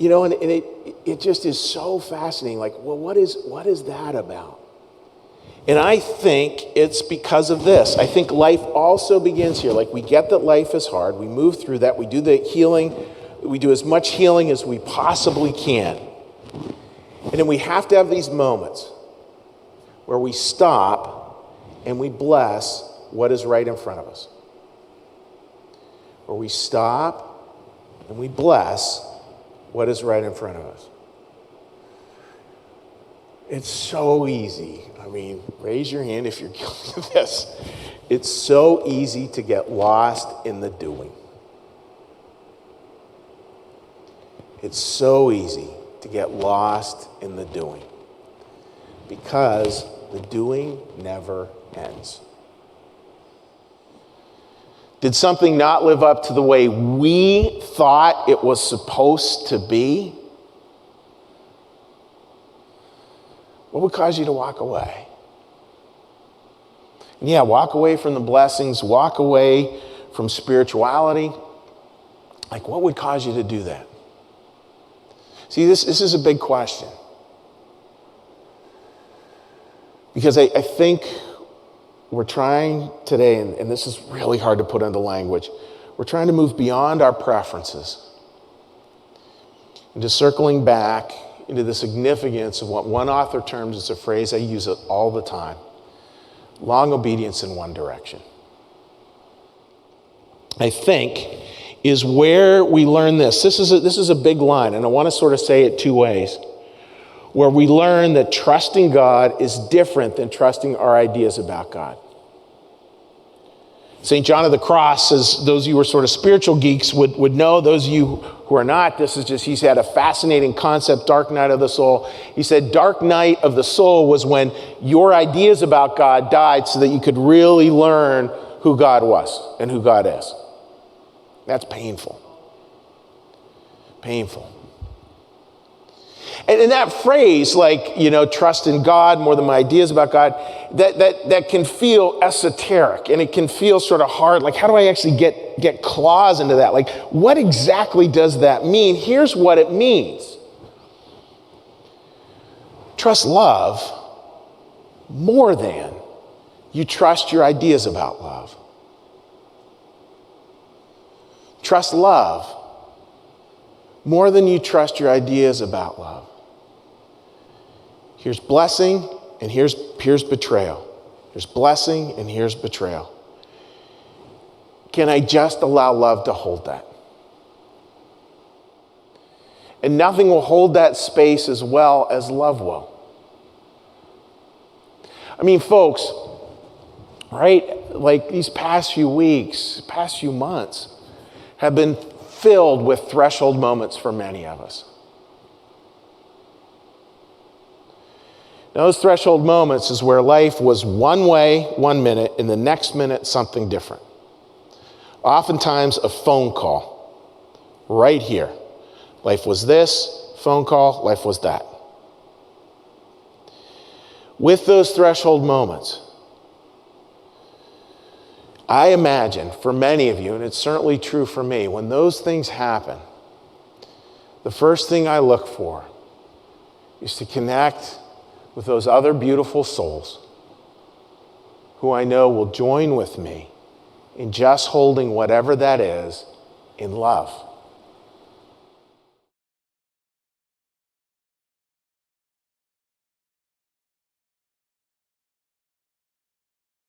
And it just is so fascinating. Like, well, what is that about? And I think it's because of this. I think life also begins here. Like, we get that life is hard. We move through that. We do the healing. We do as much healing as we possibly can. And then we have to have these moments where we stop and we bless what is right in front of us. Where we stop and we bless what is right in front of us. It's so easy. I mean, raise your hand if you're guilty of this. It's so easy to get lost in the doing. It's so easy to get lost in the doing because the doing never ends. Did something not live up to the way we thought it was supposed to be? What would cause you to walk away? And yeah, walk away from the blessings, walk away from spirituality. Like, what would cause you to do that? See, this is a big question. Because I think we're trying today, and this is really hard to put into language, we're trying to move beyond our preferences into circling back into the significance of what one author terms as a phrase, I use it all the time, long obedience in one direction. I think is where we learn this. This is a big line, and I want to sort of say it two ways. Where we learn that trusting God is different than trusting our ideas about God. St. John of the Cross, as those of you who are sort of spiritual geeks would know, those of you who are not, he's had a fascinating concept, dark night of the soul. He said, dark night of the soul was when your ideas about God died so that you could really learn who God was and who God is. That's painful. Painful. And in that phrase, like, trust in God more than my ideas about God, that can feel esoteric and it can feel sort of hard. Like, how do I actually get claws into that? Like, what exactly does that mean? Here's what it means. Trust love more than you trust your ideas about love. Trust love more than you trust your ideas about love. Here's blessing and here's betrayal. Here's blessing and here's betrayal. Can I just allow love to hold that? And nothing will hold that space as well as love will. I mean, folks, right? Like these past few weeks, past few months have been filled with threshold moments for many of us. Now, those threshold moments is where life was one way, 1 minute, and the next minute, something different. Oftentimes, a phone call, right here. Life was this, phone call, life was that. With those threshold moments, I imagine for many of you, and it's certainly true for me, when those things happen, the first thing I look for is to connect with those other beautiful souls who I know will join with me in just holding whatever that is in love.